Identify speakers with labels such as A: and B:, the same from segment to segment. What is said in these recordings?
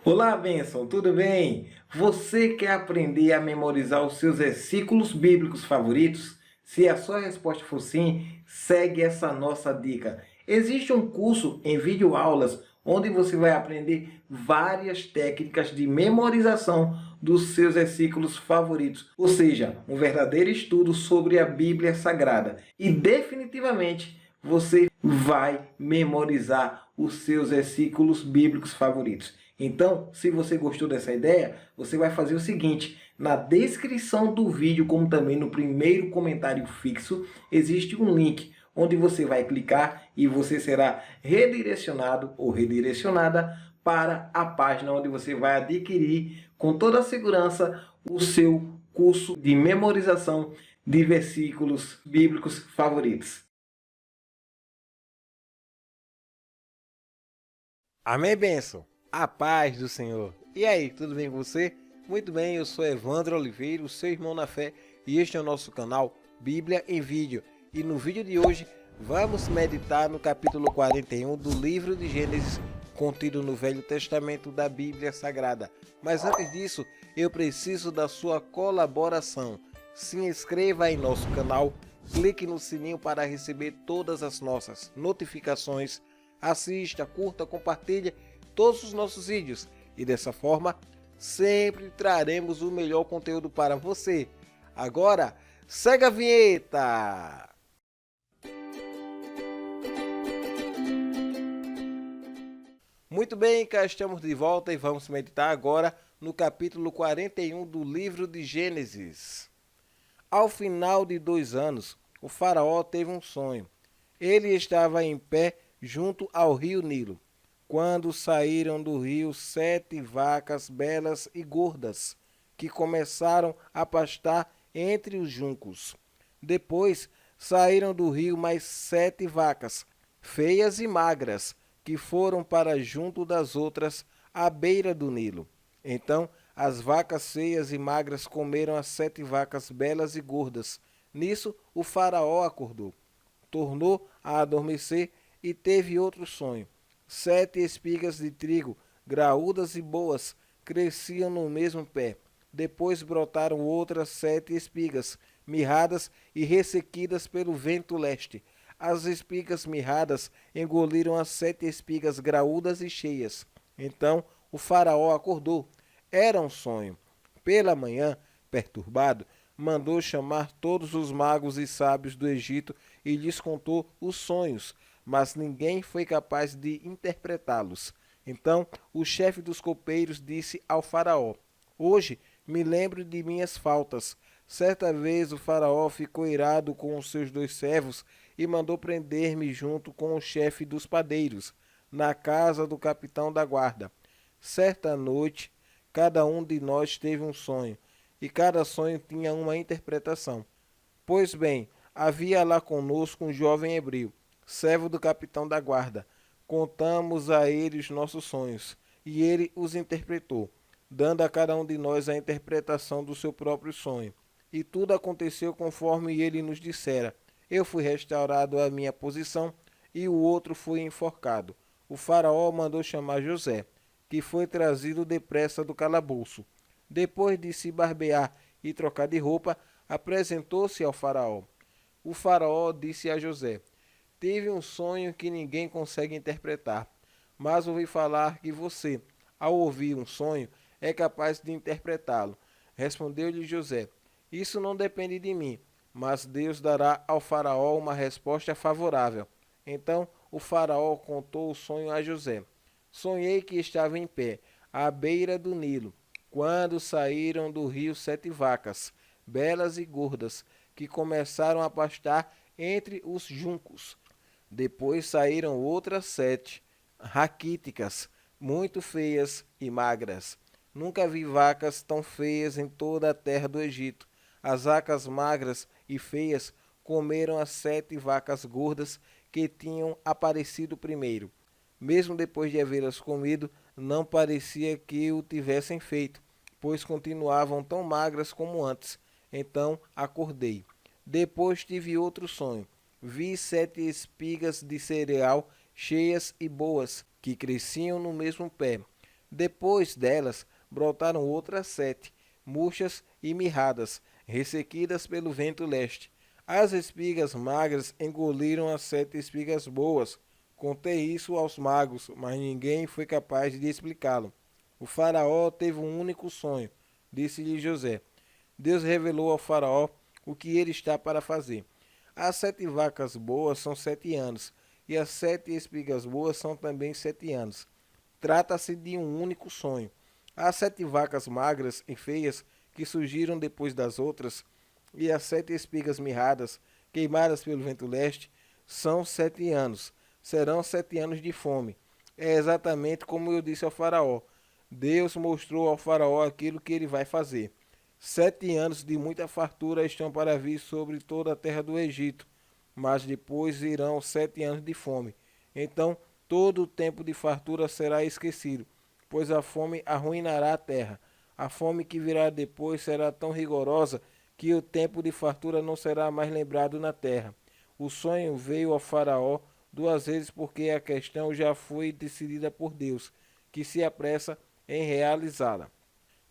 A: Olá, Benção, tudo bem? Você quer aprender a memorizar os seus versículos bíblicos favoritos? Se a sua resposta for sim, segue essa nossa dica. Existe um curso em videoaulas onde você vai aprender várias técnicas de memorização dos seus versículos favoritos, ou seja, um verdadeiro estudo sobre a Bíblia Sagrada. E definitivamente você vai memorizar os seus versículos bíblicos favoritos. Então, se você gostou dessa ideia, você vai fazer o seguinte: na descrição do vídeo, como também no primeiro comentário fixo, existe um link onde você vai clicar e você será redirecionado ou redirecionada para a página onde você vai adquirir com toda a segurança o seu curso de memorização de versículos bíblicos favoritos. Amém, bênção? A paz do Senhor. E aí, tudo bem com você? Muito bem, eu sou Evandro Oliveira, o seu irmão na fé, e este é o nosso canal Bíblia em Vídeo. E no vídeo de hoje, vamos meditar no capítulo 41 do livro de Gênesis, contido no Velho Testamento da Bíblia Sagrada. Mas antes disso, eu preciso da sua colaboração. Se inscreva em nosso canal, clique no sininho para receber todas as nossas notificações. Assista, curta, compartilhe todos os nossos vídeos e dessa forma sempre traremos o melhor conteúdo para você. Agora, segue a vinheta! Muito bem, cá estamos de volta e vamos meditar agora no capítulo 41 do livro de Gênesis. Ao final de 2 anos, o faraó teve um sonho. Ele estava em pé junto ao rio Nilo, quando saíram do rio 7 vacas belas e gordas, que começaram a pastar entre os juncos. Depois saíram do rio mais 7 vacas, feias e magras, que foram para junto das outras à beira do Nilo. Então as vacas feias e magras comeram as 7 vacas belas e gordas. Nisso o faraó acordou, tornou a adormecer e teve outro sonho. 7 espigas de trigo, graúdas e boas, cresciam no mesmo pé. Depois brotaram outras 7 espigas, mirradas e ressequidas pelo vento leste. As espigas mirradas engoliram as 7 espigas graúdas e cheias. Então o faraó acordou. Era um sonho. Pela manhã, perturbado, mandou chamar todos os magos e sábios do Egito e lhes contou os sonhos, mas ninguém foi capaz de interpretá-los. Então o chefe dos copeiros disse ao faraó: Hoje me lembro de minhas faltas. Certa vez o faraó ficou irado com os seus 2 servos e mandou prender-me junto com o chefe dos padeiros, na casa do capitão da guarda. Certa noite, cada um de nós teve um sonho, e cada sonho tinha uma interpretação. Pois bem, havia lá conosco um jovem hebreu, servo do capitão da guarda. Contamos a ele os nossos sonhos, e ele os interpretou, dando a cada um de nós a interpretação do seu próprio sonho. E tudo aconteceu conforme ele nos dissera. Eu fui restaurado à minha posição, e o outro foi enforcado. O faraó mandou chamar José, que foi trazido depressa do calabouço. Depois de se barbear e trocar de roupa, apresentou-se ao faraó. O faraó disse a José: Tive um sonho que ninguém consegue interpretar, mas ouvi falar que você, ao ouvir um sonho, é capaz de interpretá-lo. Respondeu-lhe José: Isso não depende de mim, mas Deus dará ao faraó uma resposta favorável. Então o faraó contou o sonho a José. Sonhei que estava em pé, à beira do Nilo, quando saíram do rio 7 vacas, belas e gordas, que começaram a pastar entre os juncos. Depois saíram outras 7, raquíticas, muito feias e magras. Nunca vi vacas tão feias em toda a terra do Egito. As vacas magras e feias comeram as 7 vacas gordas que tinham aparecido primeiro. Mesmo depois de havê-las comido, não parecia que o tivessem feito, pois continuavam tão magras como antes. Então acordei. Depois tive outro sonho. Vi 7 espigas de cereal cheias e boas, que cresciam no mesmo pé. Depois delas brotaram outras 7, murchas e mirradas, ressequidas pelo vento leste. As espigas magras engoliram as 7 espigas boas. Contei isso aos magos, mas ninguém foi capaz de explicá-lo. O faraó teve um único sonho, disse-lhe José. Deus revelou ao faraó o que ele está para fazer. As 7 vacas boas são 7 anos, e as 7 espigas boas são também 7 anos. Trata-se de um único sonho. As 7 vacas magras e feias que surgiram depois das outras, e as 7 espigas mirradas, queimadas pelo vento leste, são 7 anos. Serão 7 anos de fome. É exatamente como eu disse ao faraó. Deus mostrou ao faraó aquilo que ele vai fazer. 7 anos de muita fartura estão para vir sobre toda a terra do Egito, mas depois virão 7 anos de fome. Então todo o tempo de fartura será esquecido, pois a fome arruinará a terra. A fome que virá depois será tão rigorosa que o tempo de fartura não será mais lembrado na terra. O sonho veio ao faraó 2 vezes porque a questão já foi decidida por Deus, que se apressa em realizá-la.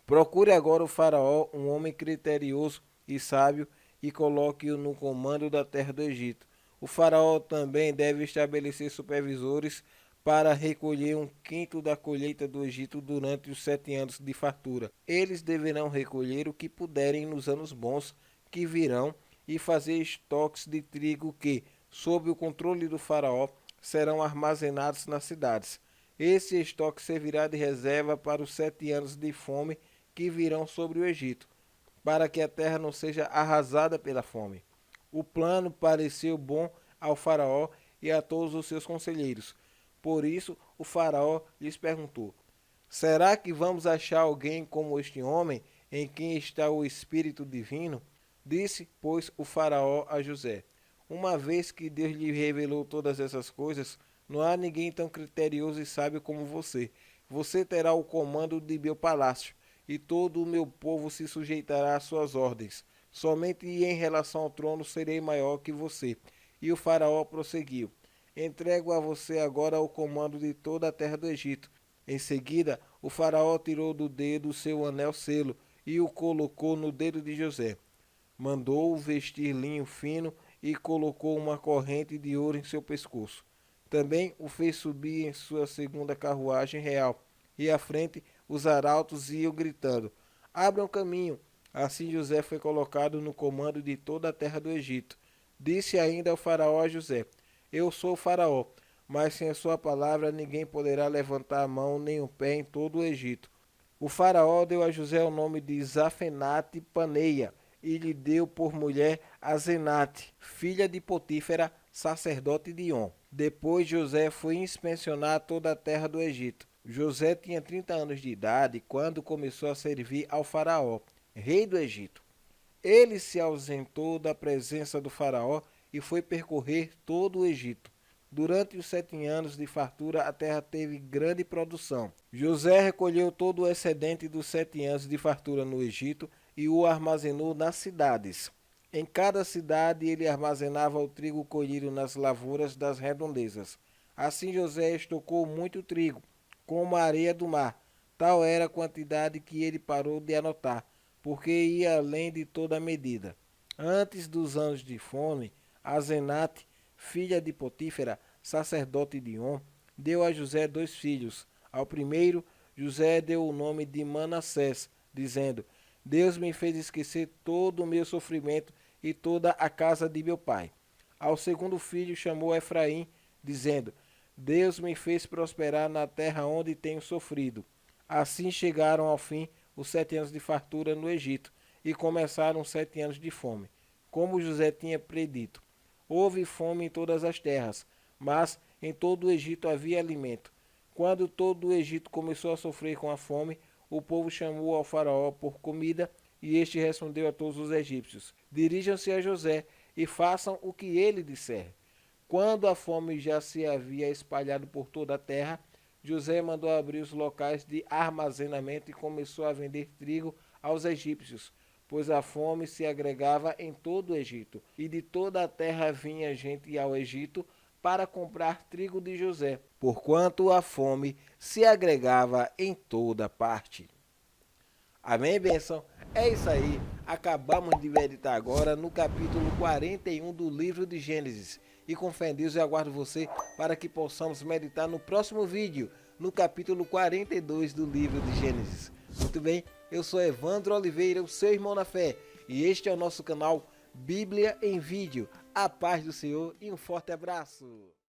A: Procure agora o faraó, um homem criterioso e sábio, e coloque-o no comando da terra do Egito. O faraó também deve estabelecer supervisores para recolher 1/5 da colheita do Egito durante os 7 anos de fartura. Eles deverão recolher o que puderem nos anos bons que virão e fazer estoques de trigo que, sob o controle do faraó, serão armazenados nas cidades. Esse estoque servirá de reserva para os 7 anos de fome que virão sobre o Egito, para que a terra não seja arrasada pela fome. O plano pareceu bom ao faraó e a todos os seus conselheiros. Por isso o faraó lhes perguntou: será que vamos achar alguém como este homem, em quem está o Espírito Divino? Disse, pois, o faraó a José: uma vez que Deus lhe revelou todas essas coisas, não há ninguém tão criterioso e sábio como você. Você terá o comando de meu palácio, e todo o meu povo se sujeitará às suas ordens. Somente em relação ao trono serei maior que você. E o faraó prosseguiu: entrego a você agora o comando de toda a terra do Egito. Em seguida, o faraó tirou do dedo o seu anel selo e o colocou no dedo de José. Mandou-o vestir linho fino e colocou uma corrente de ouro em seu pescoço. Também o fez subir em sua segunda carruagem real, e à frente os arautos iam gritando: abram caminho. Assim José foi colocado no comando de toda a terra do Egito. Disse ainda o faraó a José: eu sou o faraó, mas sem a sua palavra ninguém poderá levantar a mão nem o pé em todo o Egito. O faraó deu a José o nome de Zafenate Paneia, e lhe deu por mulher a Zenate, filha de Potífera, sacerdote de On. Depois José foi inspecionar toda a terra do Egito. José tinha 30 anos de idade quando começou a servir ao faraó, rei do Egito. Ele se ausentou da presença do faraó e foi percorrer todo o Egito. Durante os 7 anos de fartura, a terra teve grande produção. José recolheu todo o excedente dos 7 anos de fartura no Egito e o armazenou nas cidades. Em cada cidade ele armazenava o trigo colhido nas lavouras das redondezas. Assim José estocou muito trigo, como a areia do mar. Tal era a quantidade que ele parou de anotar, porque ia além de toda a medida. Antes dos anos de fome, Azenate, filha de Potífera, sacerdote de On, deu a José 2 filhos. Ao primeiro, José deu o nome de Manassés, dizendo: Deus me fez esquecer todo o meu sofrimento e toda a casa de meu pai. Ao segundo filho chamou Efraim, dizendo: Deus me fez prosperar na terra onde tenho sofrido. Assim chegaram ao fim os 7 anos de fartura no Egito, e começaram 7 anos de fome, como José tinha predito. Houve fome em todas as terras, mas em todo o Egito havia alimento. Quando todo o Egito começou a sofrer com a fome, o povo chamou ao faraó por comida, e este respondeu a todos os egípcios: dirijam-se a José e façam o que ele disser. Quando a fome já se havia espalhado por toda a terra, José mandou abrir os locais de armazenamento e começou a vender trigo aos egípcios, pois a fome se agregava em todo o Egito, e de toda a terra vinha gente ao Egito para comprar trigo de José, porquanto a fome se agregava em toda parte. Amém, bênção? É isso aí. Acabamos de meditar agora no capítulo 41 do livro de Gênesis. E com fé em Deus eu aguardo você para que possamos meditar no próximo vídeo, no capítulo 42 do livro de Gênesis. Muito bem, eu sou Evandro Oliveira, o seu irmão na fé. E este é o nosso canal Bíblia em Vídeo. A paz do Senhor e um forte abraço.